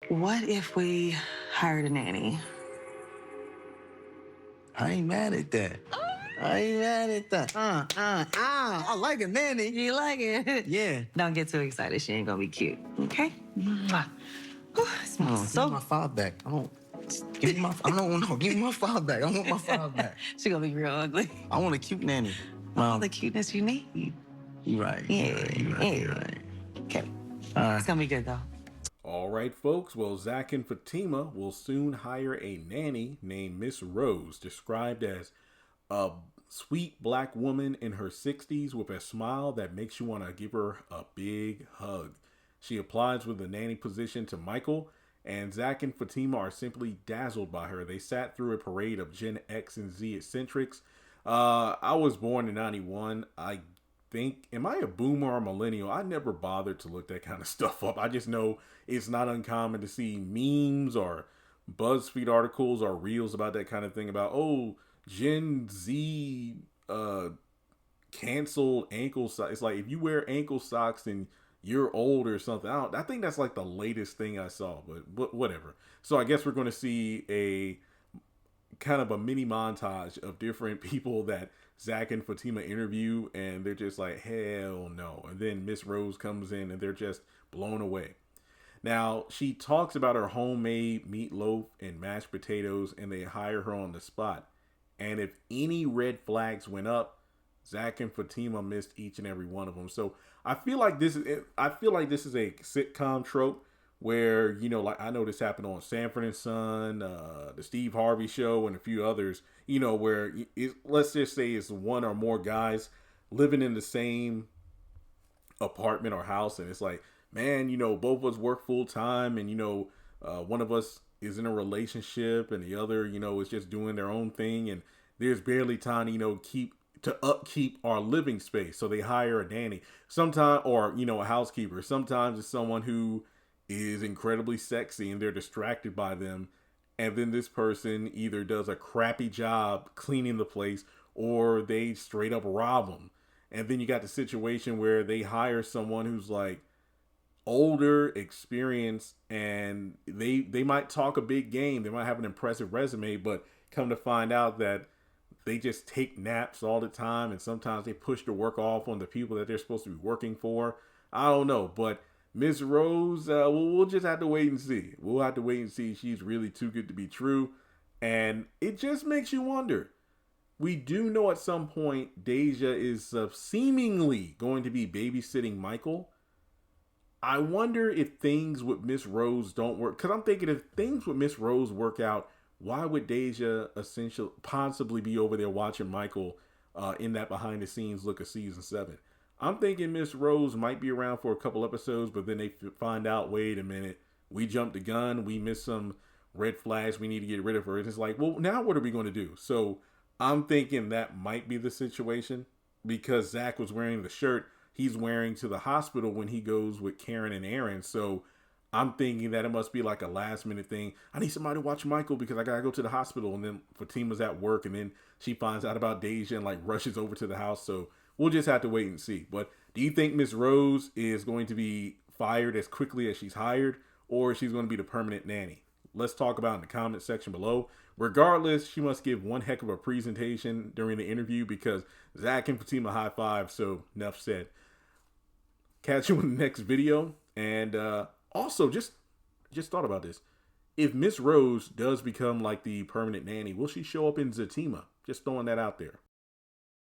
What if we hired a nanny? I ain't mad at that. I ain't mad at that. I like a nanny. You like it? Yeah. Don't get too excited. She ain't gonna be cute. Okay? Mwah. Whew, it smells Give so me my file back. I don't give me my. I don't know. Give me my file back. I want my file back. She gonna be real ugly. I want a cute nanny. All the cuteness you need. You right. Yeah. You right. Okay. All right. It's gonna be good though. All right, folks. Well, Zach and Fatima will soon hire a nanny named Miss Rose, described as a sweet black woman in her 60s with a smile that makes you want to give her a big hug. She applies with the nanny position to Michael, and Zach and Fatima are simply dazzled by her. They sat through a parade of Gen X and Z eccentrics. I was born in 91. I think, am I a boomer or a millennial? I never bothered to look that kind of stuff up. I just know it's not uncommon to see memes or BuzzFeed articles or reels about that kind of thing about, oh, Gen Z canceled ankle socks. It's like if you wear ankle socks and you're old or something. I think that's like the latest thing I saw, but whatever. So I guess we're going to see a kind of a mini montage of different people that Zach and Fatima interview, and they're just like, hell no. And then Miss Rose comes in and they're just blown away. Now, she talks about her homemade meatloaf and mashed potatoes, and they hire her on the spot. And if any red flags went up, Zach and Fatima missed each and every one of them. So I feel like this is a sitcom trope where, you know, like I know this happened on Sanford and Son, the Steve Harvey Show, and a few others, you know, where let's just say it's one or more guys living in the same apartment or house, and it's like, man, you know, both of us work full time, and you know, one of us is in a relationship, and the other, you know, is just doing their own thing, and there's barely time, you know, upkeep our living space. So they hire a nanny, sometimes, or you know, a housekeeper. Sometimes it's someone who is incredibly sexy, and they're distracted by them, and then this person either does a crappy job cleaning the place, or they straight up rob them. And then you got the situation where they hire someone who's like older, experienced, and they might talk a big game. They might have an impressive resume, but come to find out that they just take naps all the time, and sometimes they push the work off on the people that they're supposed to be working for. I don't know, but Miss Rose, we'll just have to wait and see. We'll have to wait and see if she's really too good to be true. And it just makes you wonder. We do know at some point Deja is seemingly going to be babysitting Michael. I wonder if things with Miss Rose don't work. Because I'm thinking if things with Miss Rose work out, why would Deja essentially possibly be over there watching Michael in that behind the scenes look of season 7? I'm thinking Miss Rose might be around for a couple episodes, but then they find out, wait a minute, we jumped the gun, we missed some red flags, we need to get rid of her. And it's like, well, now what are we going to do? So I'm thinking that might be the situation, because Zach was wearing the shirt he's wearing to the hospital when he goes with Karen and Aaron. So I'm thinking that it must be like a last minute thing. I need somebody to watch Michael because I got to go to the hospital. And then Fatima's at work, and then she finds out about Deja and like rushes over to the house. So we'll just have to wait and see. But do you think Miss Rose is going to be fired as quickly as she's hired, or she's going to be the permanent nanny? Let's talk about it in the comment section below. Regardless, she must give one heck of a presentation during the interview, because Zach and Fatima high five. So enough said. Catch you in the next video. And also, just thought about this. If Miss Rose does become like the permanent nanny, will she show up in Zatima? Just throwing that out there.